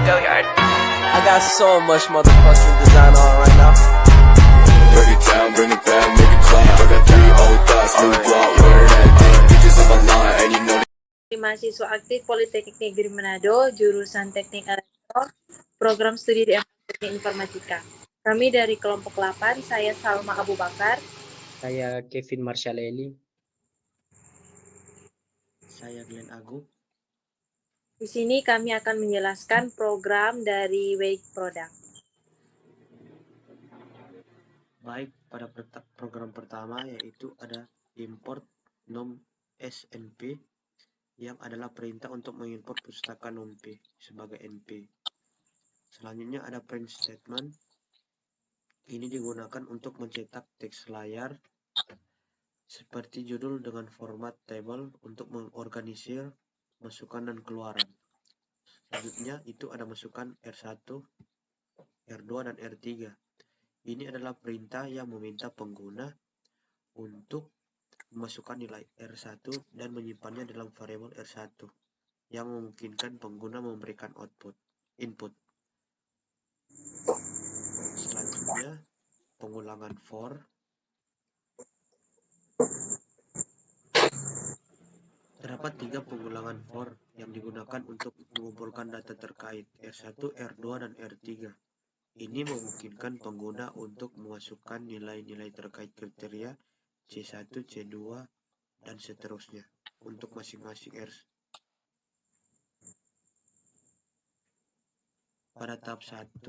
I got so much motherfucking design on right now. Break it down, bring it back, make it clap. I got 3 old thoughts, new guap, where that thing. Bitches on my line, and you know. Mahasiswa aktif Politeknik Negeri Manado, jurusan Teknik Elektro, program studi di Teknik Informatika. Kami dari kelompok 8, saya Salma Abu Bakar. Saya Kevin Marshaleli. Saya Glenn Agung. Di sini kami akan menjelaskan program dari Wake Product. Baik, pada program pertama yaitu ada import nom SNP yang adalah perintah untuk mengimport pustaka NOMP sebagai NP. Selanjutnya ada print statement. Ini digunakan untuk mencetak teks layar seperti judul dengan format table untuk mengorganisir masukan dan keluaran. Selanjutnya itu ada masukan R1, R2, dan R3. Ini adalah perintah yang meminta pengguna untuk memasukkan nilai R1 dan menyimpannya dalam variabel R1 yang memungkinkan pengguna memberikan input. Selanjutnya, pengulangan for. Terdapat 3 pengulangan for yang digunakan untuk mengumpulkan data terkait R1, R2, dan R3. Ini memungkinkan pengguna untuk memasukkan nilai-nilai terkait kriteria C1, C2, dan seterusnya untuk masing-masing R. Pada tahap 1,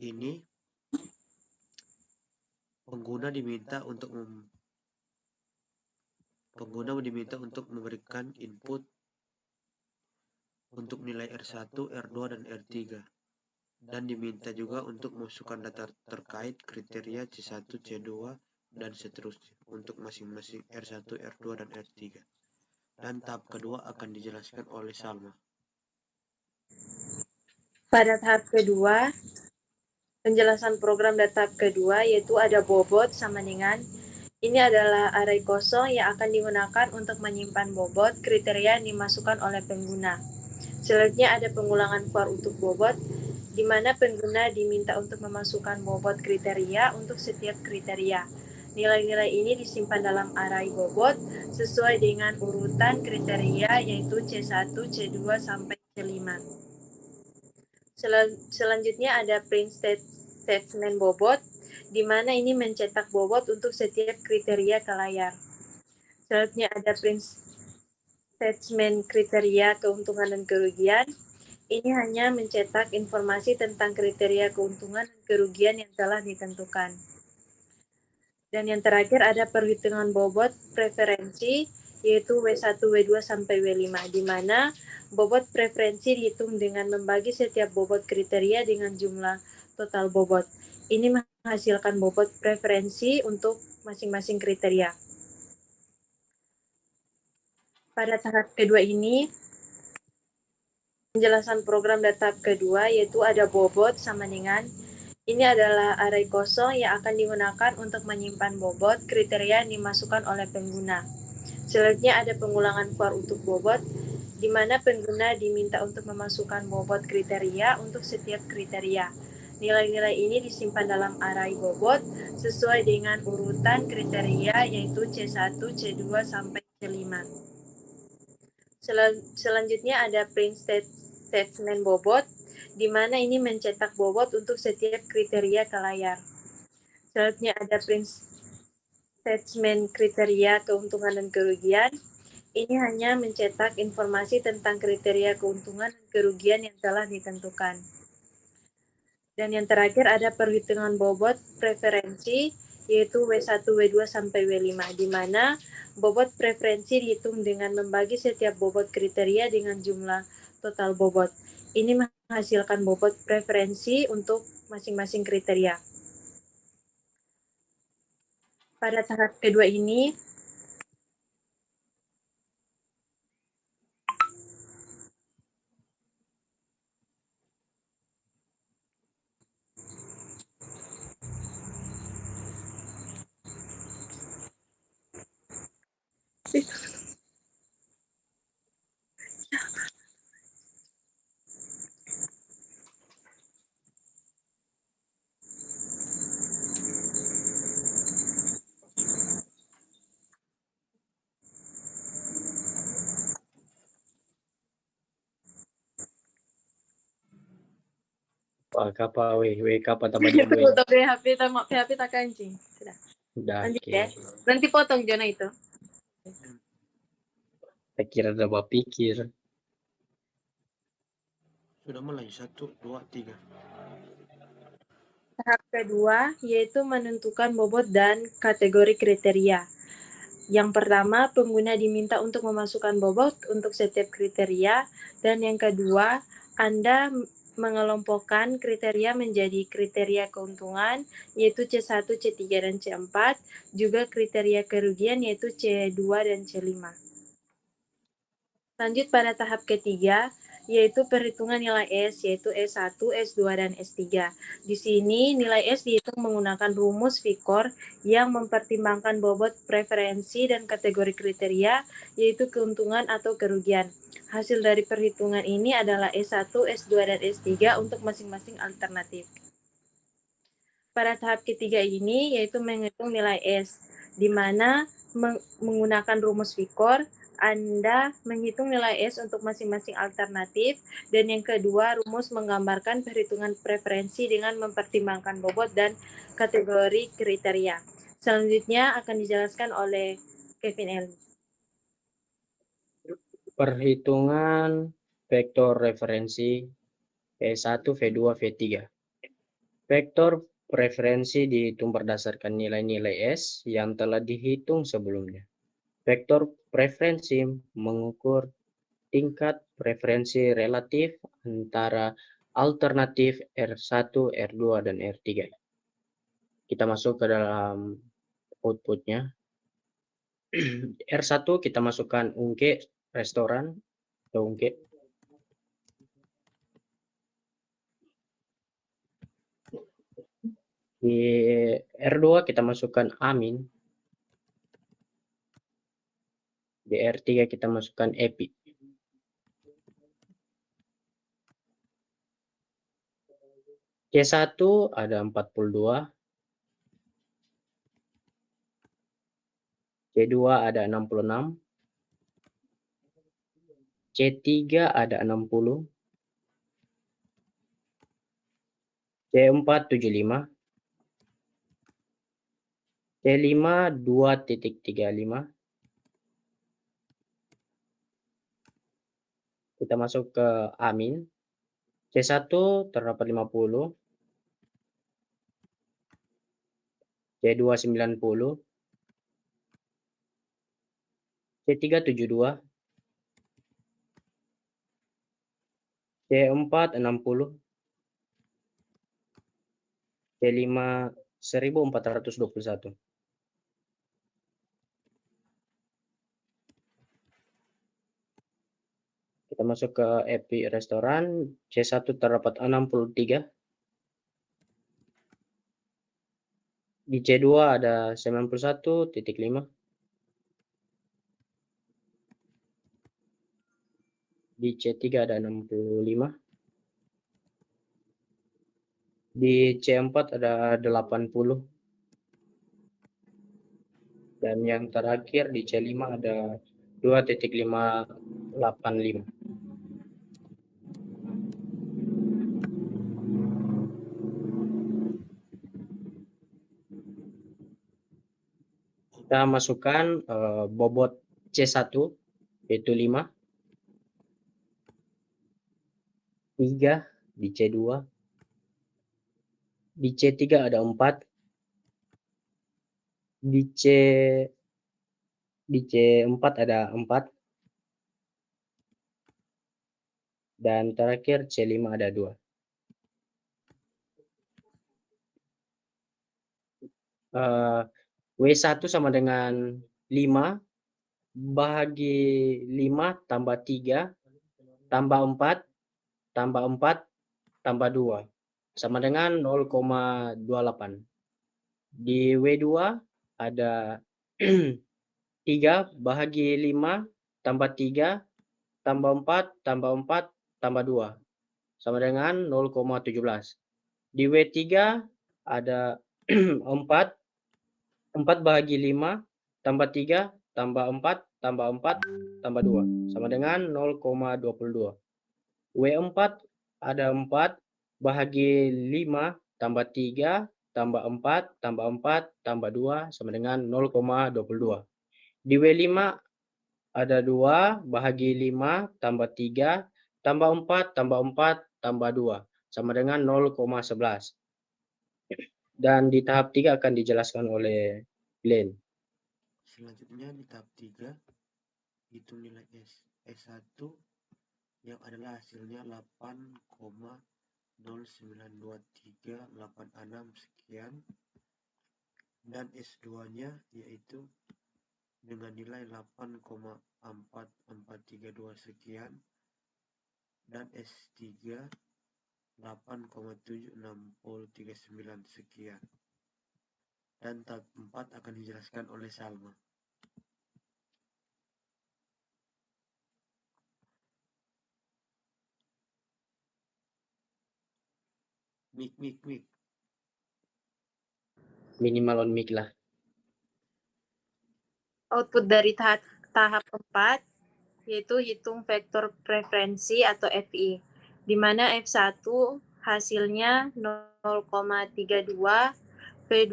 ini pengguna diminta untuk memberikan input untuk nilai R1, R2, dan R3, dan diminta juga untuk memasukkan data terkait kriteria C1, C2, dan seterusnya untuk masing-masing R1, R2, dan R3. Dan tahap kedua akan dijelaskan oleh Salma. Pada tahap kedua, penjelasan program dan tahap kedua yaitu ada bobot sama dengan ini adalah array kosong yang akan digunakan untuk menyimpan bobot kriteria yang dimasukkan oleh pengguna. Selanjutnya ada pengulangan for untuk bobot, di mana pengguna diminta untuk memasukkan bobot kriteria untuk setiap kriteria. Nilai-nilai ini disimpan dalam array bobot sesuai dengan urutan kriteria yaitu C1, C2, sampai C5. Selanjutnya ada print statement bobot, di mana ini mencetak bobot untuk setiap kriteria ke layar. Selanjutnya ada print statement kriteria keuntungan dan kerugian. Ini hanya mencetak informasi tentang kriteria keuntungan dan kerugian yang telah ditentukan. Dan yang terakhir ada perhitungan bobot preferensi, yaitu W1, W2, sampai W5, di mana bobot preferensi dihitung dengan membagi setiap bobot kriteria dengan jumlah total bobot. Ini menghasilkan bobot preferensi untuk masing-masing kriteria. Pada tahap kedua ini, penjelasan program dan tahap kedua yaitu ada bobot sama dengan ini adalah array kosong yang akan digunakan untuk menyimpan bobot kriteria yang dimasukkan oleh pengguna. Selanjutnya ada pengulangan for untuk bobot, di mana pengguna diminta untuk memasukkan bobot kriteria untuk setiap kriteria. Nilai-nilai ini disimpan dalam array bobot sesuai dengan urutan kriteria yaitu C1, C2, sampai C5. Selanjutnya ada print statement bobot, di mana ini mencetak bobot untuk setiap kriteria ke layar. Selanjutnya ada print statement kriteria keuntungan dan kerugian. Ini hanya mencetak informasi tentang kriteria keuntungan dan kerugian yang telah ditentukan. Dan yang terakhir ada perhitungan bobot preferensi, yaitu W1, W2, sampai W5, di mana bobot preferensi dihitung dengan membagi setiap bobot kriteria dengan jumlah total bobot. Ini menghasilkan bobot preferensi untuk masing-masing kriteria. Pada tahap kedua ini, Kapa we kapa tambah dia we. Tutup PHP tak kancing. Sudah. Udah, Lanjut oke. ya. Nanti potong Jona itu. Saya kira udah berpikir. Sudah mulai 1, 2, 3. Tahap kedua yaitu menentukan bobot dan kategori kriteria. Yang pertama, pengguna diminta untuk memasukkan bobot untuk setiap kriteria, dan yang kedua, Anda mengelompokkan kriteria menjadi kriteria keuntungan, yaitu C1, C3, dan C4, juga kriteria kerugian, yaitu C2 dan C5. Lanjut pada tahap ketiga, yaitu perhitungan nilai S, yaitu S1, S2, dan S3. Di sini, nilai S dihitung menggunakan rumus Vikor yang mempertimbangkan bobot, preferensi, dan kategori kriteria, yaitu keuntungan atau kerugian. Hasil dari perhitungan ini adalah S1, S2, dan S3 untuk masing-masing alternatif. Pada tahap ketiga ini, yaitu menghitung nilai S, di mana menggunakan rumus Vikor, Anda menghitung nilai S untuk masing-masing alternatif, dan yang kedua, rumus menggambarkan perhitungan preferensi dengan mempertimbangkan bobot dan kategori kriteria. Selanjutnya akan dijelaskan oleh Kevin Eli. Perhitungan vektor referensi V1, V2, V3. Vektor preferensi dihitung berdasarkan nilai-nilai S yang telah dihitung sebelumnya. Vektor preferensi mengukur tingkat preferensi relatif antara alternatif R1, R2, dan R3. Kita masuk ke dalam outputnya. R1 kita masukkan ungke restoran atau ungke. Di R2 kita masukkan Amin. Di R3 kita masukkan Epi. C1 ada 42. C2 ada 66. C3 ada 60. C4 75. C5 2.35. Kita masuk ke Amin. C1 terdapat 50. C2 90. C3 72. C4 60. C5 1421. Kita masuk ke Epi restoran. C1 terdapat 63. Di C2 ada 91.5. Di C3 ada 65. Di C4 ada 80. Dan yang terakhir di C5 ada 2.585. Kita masukkan bobot C1 yaitu 5. 3 di C2. Di C3 ada 4. Di C4 ada 4. Dan terakhir C5 ada 2. W1 sama dengan 5 bahagi 5 tambah 3 tambah 4 tambah 4 tambah 2 sama dengan 0,28. Di W2 ada 3 bahagi 5 tambah 3 tambah 4 tambah 4 tambah 2 sama dengan 0,17. Di W3 ada 4 bahagi 5 tambah 3 tambah 4 tambah 4 tambah 2 sama dengan 0,22. W4 ada 4 bahagi 5 tambah 3 tambah 4 tambah 4 tambah 2 sama dengan 0,22. Di W5 ada 2 bahagi 5 tambah 3 tambah 4 tambah 4 tambah 2 sama dengan 0,11. Dan di tahap 3 akan dijelaskan oleh Glenn. Selanjutnya di tahap 3 itu nilai S1 yang adalah hasilnya 8,09238 sekian, dan S2 nya yaitu dengan nilai 8,4432 sekian, dan S3 8,76039 sekian. Dan tahap 4 akan dijelaskan oleh Salma. Mik. Minimal on mic lah. Output dari tahap 4 yaitu hitung vektor preferensi atau FI, di mana F1 hasilnya 0,32, V2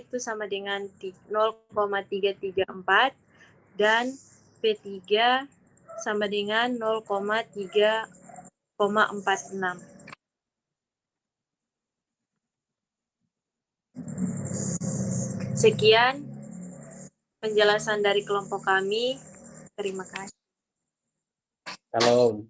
itu sama dengan 0,334, dan V3 sama dengan 0,346. Sekian penjelasan dari kelompok kami. Terima kasih. Salam.